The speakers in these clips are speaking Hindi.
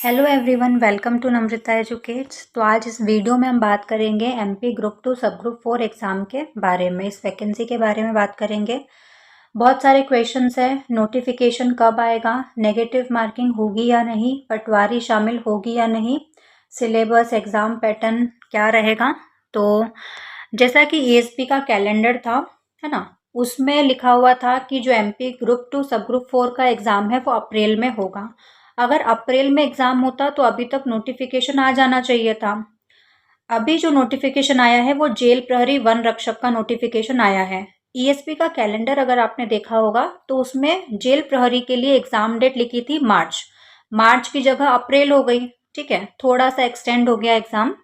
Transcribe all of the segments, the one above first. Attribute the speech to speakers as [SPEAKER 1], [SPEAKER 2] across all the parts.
[SPEAKER 1] Hello everyone, welcome to Namrata educates. तो आज इस वीडियो में हम बात करेंगे एमपी ग्रुप 2 सब ग्रुप 4 एग्ज़ाम के बारे में। इस वैकेंसी के बारे में बात करेंगे। बहुत सारे क्वेश्चंस हैं। नोटिफिकेशन कब आएगा, नेगेटिव मार्किंग होगी या नहीं, पटवारी शामिल होगी या नहीं, सिलेबस एग्ज़ाम पैटर्न क्या रहेगा। तो जैसा कि ईएसपी का कैलेंडर था, है ना, उसमें लिखा हुआ था कि जो एमपी ग्रुप 2 सब ग्रुप 4 का एग्ज़ाम है वो अप्रैल में होगा। अगर अप्रैल में एग्ज़ाम होता तो अभी तक नोटिफिकेशन आ जाना चाहिए था। अभी जो नोटिफिकेशन आया है वो जेल प्रहरी वन रक्षक का नोटिफिकेशन आया है। ईएसपी का कैलेंडर अगर आपने देखा होगा तो उसमें जेल प्रहरी के लिए एग्ज़ाम डेट लिखी थी मार्च। मार्च की जगह अप्रैल हो गई। ठीक है, थोड़ा सा एक्सटेंड हो गया एग्ज़ाम।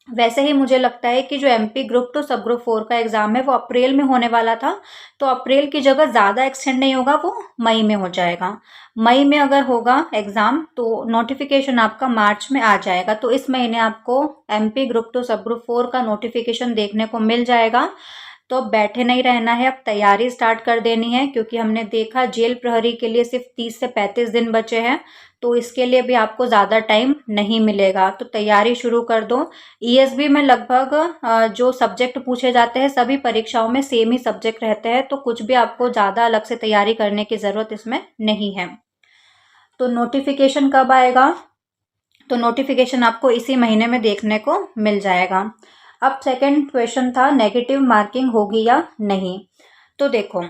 [SPEAKER 1] वैसे ही मुझे लगता है कि जो एमपी ग्रुप 2 सब ग्रुप 4 का एग्ज़ाम है वो अप्रैल में होने वाला था, तो अप्रैल की जगह ज़्यादा एक्सटेंड नहीं होगा, वो मई में हो जाएगा। मई में अगर होगा एग्ज़ाम तो नोटिफिकेशन आपका मार्च में आ जाएगा। तो इस महीने आपको एमपी ग्रुप 2 सब ग्रुप 4 का नोटिफिकेशन देखने को मिल जाएगा। तो अब बैठे नहीं रहना है, अब तैयारी स्टार्ट कर देनी है, क्योंकि हमने देखा जेल प्रहरी के लिए सिर्फ 30 से 35 दिन बचे हैं। तो इसके लिए भी आपको ज़्यादा टाइम नहीं मिलेगा, तो तैयारी शुरू कर दो। ईएसबी में लगभग जो सब्जेक्ट पूछे जाते हैं सभी परीक्षाओं में सेम ही सब्जेक्ट रहते हैं, तो कुछ भी आपको ज़्यादा अलग से तैयारी करने की ज़रूरत इसमें नहीं है। तो नोटिफिकेशन कब आएगा, तो नोटिफिकेशन आपको इसी महीने में देखने को मिल जाएगा। अब सेकंड क्वेश्चन था नेगेटिव मार्किंग होगी या नहीं। तो देखो,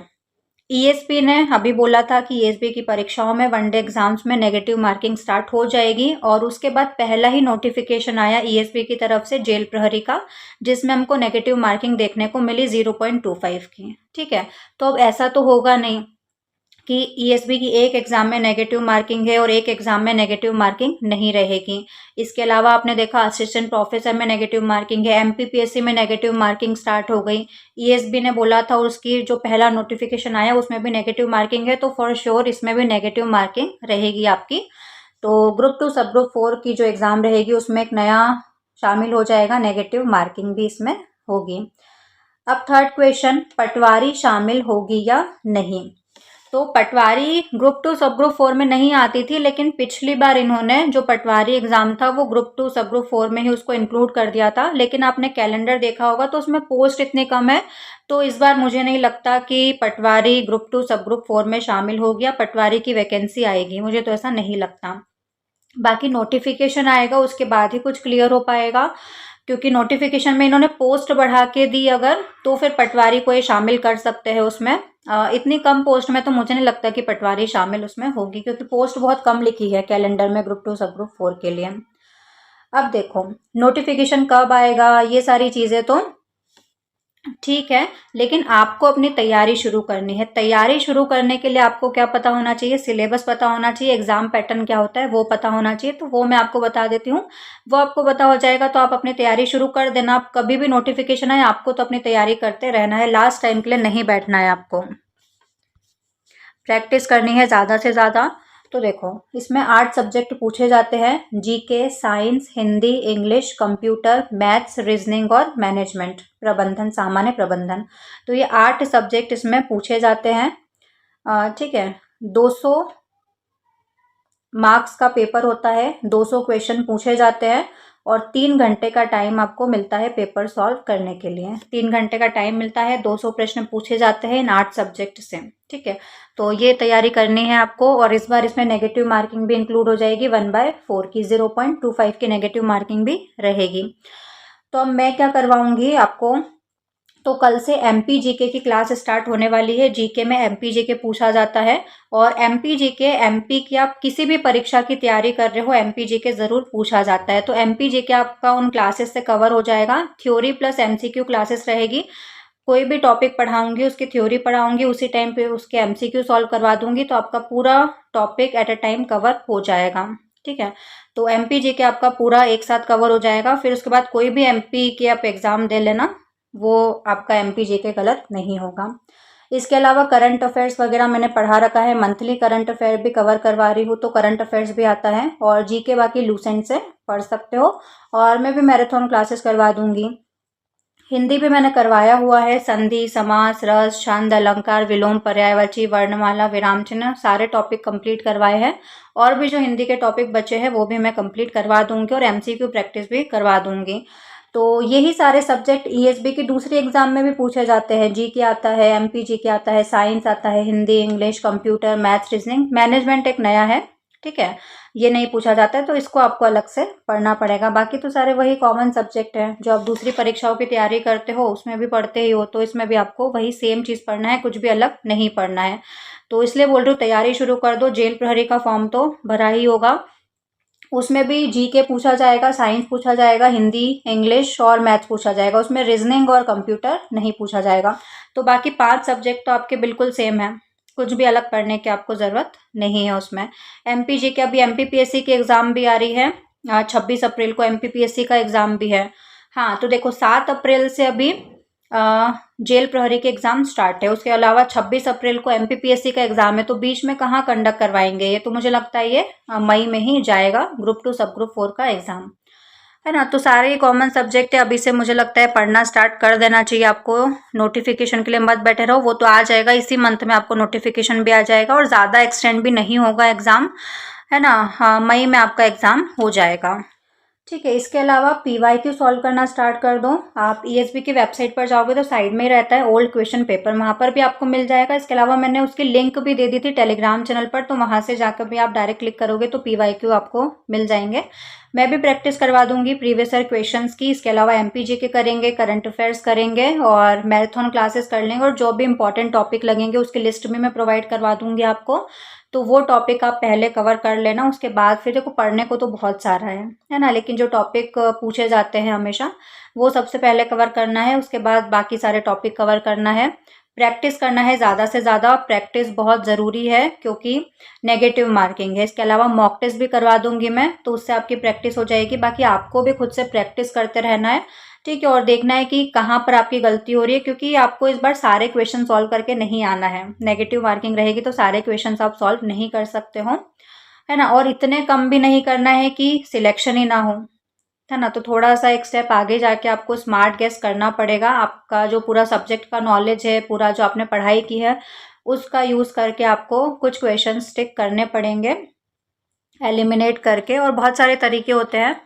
[SPEAKER 1] ईएसपी ने अभी बोला था कि ईएसपी की परीक्षाओं में वनडे एग्जाम्स में नेगेटिव मार्किंग स्टार्ट हो जाएगी, और उसके बाद पहला ही नोटिफिकेशन आया ईएसपी की तरफ से जेल प्रहरी का, जिसमें हमको नेगेटिव मार्किंग देखने को मिली 0.25 की। ठीक है, तो अब ऐसा तो होगा नहीं कि ईएसबी की एक एग्जाम में नेगेटिव मार्किंग है और एक एग्जाम में नेगेटिव मार्किंग नहीं रहेगी। इसके अलावा आपने देखा असिस्टेंट प्रोफेसर में नेगेटिव मार्किंग है, एमपीपीएससी में नेगेटिव मार्किंग स्टार्ट हो गई। ईएसबी ने बोला था उसकी जो पहला नोटिफिकेशन आया उसमें भी नेगेटिव मार्किंग है, तो फॉर श्योर इसमें भी नेगेटिव मार्किंग रहेगी आपकी। तो ग्रुप 2 सब ग्रुप 4 की जो एग्जाम रहेगी उसमें एक नया शामिल हो जाएगा, नेगेटिव मार्किंग भी इसमें होगी। अब थर्ड क्वेश्चन, पटवारी शामिल होगी या नहीं। तो पटवारी ग्रुप 2 सब ग्रुप 4 में नहीं आती थी, लेकिन पिछली बार इन्होंने जो पटवारी एग्जाम था वो ग्रुप 2 सब ग्रुप 4 में ही उसको इंक्लूड कर दिया था। लेकिन आपने कैलेंडर देखा होगा तो उसमें पोस्ट इतनी कम है, तो इस बार मुझे नहीं लगता कि पटवारी ग्रुप 2 सब ग्रुप 4 में शामिल हो गया, पटवारी की वैकेंसी आएगी, मुझे तो ऐसा नहीं लगता। बाकी नोटिफिकेशन आएगा उसके बाद ही कुछ क्लियर हो पाएगा, क्योंकि नोटिफिकेशन में इन्होंने पोस्ट बढ़ा के दी अगर, तो फिर पटवारी को ये शामिल कर सकते हैं उसमें। इतनी कम पोस्ट में तो मुझे नहीं लगता कि पटवारी शामिल उसमें होगी, क्योंकि पोस्ट बहुत कम लिखी है कैलेंडर में ग्रुप 2 सब ग्रुप 4 के लिए। अब देखो नोटिफिकेशन कब आएगा, ये सारी चीज़ें तो ठीक है, लेकिन आपको अपनी तैयारी शुरू करनी है। तैयारी शुरू करने के लिए आपको क्या पता होना चाहिए, सिलेबस पता होना चाहिए, एग्जाम पैटर्न क्या होता है वो पता होना चाहिए। तो वो मैं आपको बता देती हूँ, वो आपको पता हो जाएगा तो आप अपनी तैयारी शुरू कर देना। आप कभी भी नोटिफिकेशन आए आपको तो अपनी तैयारी करते रहना है, लास्ट टाइम के लिए नहीं बैठना है, आपको प्रैक्टिस करनी है ज़्यादा से ज़्यादा। तो देखो इसमें 8 सब्जेक्ट पूछे जाते हैं, GK, science, Hindi, English, computer, maths, reasoning और मैनेजमेंट प्रबंधन, सामान्य प्रबंधन। तो ये 8 सब्जेक्ट इसमें पूछे जाते हैं। ठीक है, 200 मार्क्स का पेपर होता है, 200 क्वेश्चन पूछे जाते हैं, और 3 घंटे का टाइम आपको मिलता है पेपर सॉल्व करने के लिए। 3 घंटे का टाइम मिलता है, 200 प्रश्न पूछे जाते हैं इन 8 सब्जेक्ट से। ठीक है, तो ये तैयारी करनी है आपको। और इस बार इसमें नेगेटिव मार्किंग भी इंक्लूड हो जाएगी, 1/4 की 0.25 की नेगेटिव मार्किंग भी रहेगी। तो अब मैं क्या करवाऊंगी आपको, तो कल से एमपी जीके की क्लास स्टार्ट होने वाली है। जीके में एमपी जीके पूछा जाता है, और एमपी जीके, एमपी की आप किसी भी परीक्षा की तैयारी कर रहे हो एमपी जीके जरूर पूछा जाता है। तो एमपी जीके आपका उन क्लासेस से कवर हो जाएगा। थ्योरी प्लस एमसीक्यू क्लासेस रहेगी। कोई भी टॉपिक पढ़ाऊंगी उसकी थ्योरी पढ़ाऊंगी, उसी टाइम पे उसके एमसीक्यू सॉल्व करवा दूंगी, तो आपका पूरा topic at a time cover हो जाएगा। ठीक है, तो एमपी जीके आपका पूरा एक साथ कवर हो जाएगा। फिर उसके बाद कोई भी एमपी के आप एग्जाम दे लेना, वो आपका एमपी जीके गलत नहीं होगा। इसके अलावा करंट अफेयर्स वगैरह मैंने पढ़ा रखा है, मंथली करंट अफेयर भी कवर करवा रही हूँ, तो करंट अफेयर्स भी आता है। और जीके बाकी लूसेंट से पढ़ सकते हो, और मैं भी मैराथन क्लासेस करवा दूंगी। हिंदी पे मैंने करवाया हुआ है संधि, समास, रस, छंद, अलंकार, विलोम, पर्यायवाची, वर्णमाला, विराम चिन्ह, सारे टॉपिक कंप्लीट करवाए हैं। और भी जो हिंदी के टॉपिक बचे हैं वो भी मैं कंप्लीट करवा दूंगी और एमसीक्यू प्रैक्टिस भी करवा दूंगी। तो यही सारे सब्जेक्ट ईएसबी की दूसरी एग्जाम में भी पूछे जाते हैं। जीके आता है, एमपी जीके आता है, साइंस आता है, Hindi, English, computer, maths, reasoning, management एक नया है, ठीक है, ये नहीं पूछा जाता है, तो इसको आपको अलग से पढ़ना पड़ेगा। बाकी तो सारे वही कॉमन सब्जेक्ट हैं जो आप दूसरी परीक्षाओं की तैयारी करते हो उसमें भी पढ़ते ही हो, तो इसमें भी आपको वही सेम चीज़ पढ़ना है, कुछ भी अलग नहीं पढ़ना है। तो इसलिए बोल रही हूँ तैयारी शुरू कर दो। जेल प्रहरी का फॉर्म तो भरा ही होगा, उसमें भी जीके पूछा जाएगा, साइंस पूछा जाएगा, हिंदी, इंग्लिश और मैथ्स पूछा जाएगा। उसमें रीजनिंग और कंप्यूटर नहीं पूछा जाएगा। तो बाकी 5 सब्जेक्ट तो आपके बिल्कुल सेम है, कुछ भी अलग पढ़ने की आपको ज़रूरत नहीं है उसमें। एमपी के अभी एमपीपीएससी की एग्ज़ाम भी आ रही है, 26 अप्रैल को एमपीपीएससी का एग्ज़ाम भी है। हाँ, तो देखो 7 अप्रैल से अभी जेल प्रहरी के एग्ज़ाम स्टार्ट है। उसके अलावा 26 अप्रैल को एमपीपीएससी का एग्ज़ाम है, तो बीच में कहाँ कंडक्ट करवाएंगे, ये तो मुझे लगता है ये मई में ही जाएगा, ग्रुप 2 सब ग्रुप 4 का एग्ज़ाम, है ना। तो सारे कॉमन सब्जेक्ट है, अभी से मुझे लगता है पढ़ना स्टार्ट कर देना चाहिए आपको। नोटिफिकेशन के लिए मत बैठे रहो, वो तो आ जाएगा इसी मंथ में, आपको नोटिफिकेशन भी आ जाएगा और ज़्यादा एक्सटेंड भी नहीं होगा एग्ज़ाम, है ना। हाँ, मई में आपका एग्ज़ाम हो जाएगा, ठीक है। इसके अलावा पीवाईक्यू सॉल्व करना स्टार्ट कर दो। आप ईएसबी की वेबसाइट पर जाओगे तो साइड में ही रहता है ओल्ड क्वेश्चन पेपर, वहाँ पर भी आपको मिल जाएगा। इसके अलावा मैंने उसकी लिंक भी दे दी थी टेलीग्राम चैनल पर, तो वहाँ से जाकर भी आप डायरेक्ट क्लिक करोगे तो पीवाईक्यू आपको मिल जाएंगे। मैं भी प्रैक्टिस करवा दूंगी प्रीवियस ईयर क्वेश्चंस की। इसके अलावा एमपीजी के करेंगे, करंट अफेयर्स करेंगे और मैराथन क्लासेस कर लेंगे, और जो भी इंपॉर्टेंट टॉपिक लगेंगे उसकी लिस्ट भी मैं प्रोवाइड करवा दूंगी आपको। तो वो टॉपिक आप पहले कवर कर लेना, उसके बाद फिर देखो पढ़ने को तो बहुत सारा है ना, लेकिन जो टॉपिक पूछे जाते हैं हमेशा वो सबसे पहले कवर करना है, उसके बाद बाकी सारे टॉपिक कवर करना है। प्रैक्टिस करना है ज़्यादा से ज़्यादा, प्रैक्टिस बहुत ज़रूरी है क्योंकि नेगेटिव मार्किंग है। इसके अलावा मॉक टेस्ट भी करवा दूंगी मैं, तो उससे आपकी प्रैक्टिस हो जाएगी। बाकी आपको भी खुद से प्रैक्टिस करते रहना है, ठीक है, और देखना है कि कहाँ पर आपकी गलती हो रही है, क्योंकि आपको इस बार सारे क्वेश्चन सॉल्व करके नहीं आना है। नेगेटिव मार्किंग रहेगी तो सारे क्वेश्चन आप सॉल्व नहीं कर सकते हो, है ना। और इतने कम भी नहीं करना है कि सिलेक्शन ही ना हो, है ना। तो थोड़ा सा एक स्टेप आगे जाके आपको स्मार्ट गेस करना पड़ेगा। आपका जो पूरा सब्जेक्ट का नॉलेज है, पूरा जो आपने पढ़ाई की है, उसका यूज़ करके आपको कुछ क्वेश्चन टिक करने पड़ेंगे एलिमिनेट करके। और बहुत सारे तरीके होते हैं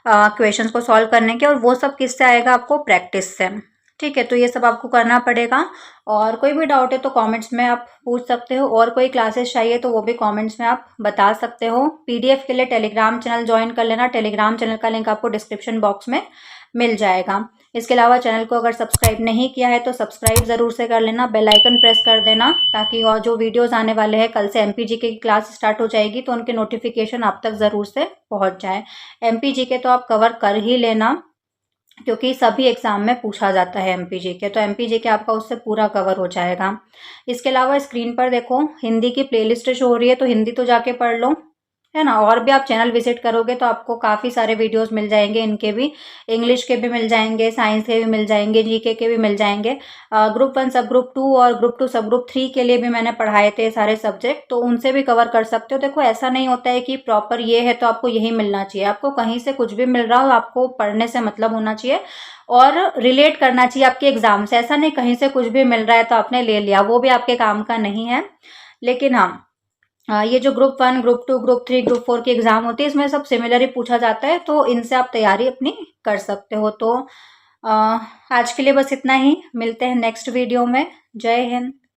[SPEAKER 1] क्वेश्चंस को सॉल्व करने के, और वो सब किससे आएगा, आपको प्रैक्टिस से, ठीक है। तो ये सब आपको करना पड़ेगा। और कोई भी डाउट है तो कमेंट्स में आप पूछ सकते हो, और कोई क्लासेस चाहिए तो वो भी कमेंट्स में आप बता सकते हो। पीडीएफ के लिए टेलीग्राम चैनल ज्वाइन कर लेना, टेलीग्राम चैनल का लिंक आपको डिस्क्रिप्शन बॉक्स में मिल जाएगा। इसके अलावा चैनल को अगर सब्सक्राइब नहीं किया है तो सब्सक्राइब ज़रूर से कर लेना, बेल आइकन प्रेस कर देना, ताकि और जो वीडियोस आने वाले हैं, कल से एमपीजीके की क्लास स्टार्ट हो जाएगी तो उनके नोटिफिकेशन आप तक ज़रूर से पहुंच जाए। एमपीजीके तो आप कवर कर ही लेना, क्योंकि सभी एग्जाम में पूछा जाता है एमपीजीके, तो एमपीजीके आपका उससे पूरा कवर हो जाएगा। इसके अलावा स्क्रीन पर देखो हिंदी की प्लेलिस्ट शो हो रही है, तो हिंदी तो जाके पढ़ लो, है ना। और भी आप चैनल विजिट करोगे तो आपको काफ़ी सारे वीडियोस मिल जाएंगे, इनके भी, इंग्लिश के भी मिल जाएंगे, साइंस के भी मिल जाएंगे, जीके के भी मिल जाएंगे। ग्रुप 1 सब ग्रुप 2 और ग्रुप 2 सब ग्रुप 3 के लिए भी मैंने पढ़ाए थे सारे सब्जेक्ट, तो उनसे भी कवर कर सकते हो। देखो ऐसा नहीं होता है कि प्रॉपर ये है तो आपको यही मिलना चाहिए, आपको कहीं से कुछ भी मिल रहा हो, आपको पढ़ने से मतलब होना चाहिए और रिलेट करना चाहिए आपके एग्जाम से। ऐसा नहीं कहीं से कुछ भी मिल रहा है तो आपने ले लिया, वो भी आपके काम का नहीं है। लेकिन हाँ, ये जो ग्रुप 1 ग्रुप 2 ग्रुप 3 ग्रुप 4 की एग्जाम होती है, इसमें सब सिमिलर ही पूछा जाता है, तो इनसे आप तैयारी अपनी कर सकते हो। तो आज के लिए बस इतना ही, मिलते हैं नेक्स्ट वीडियो में। जय हिंद।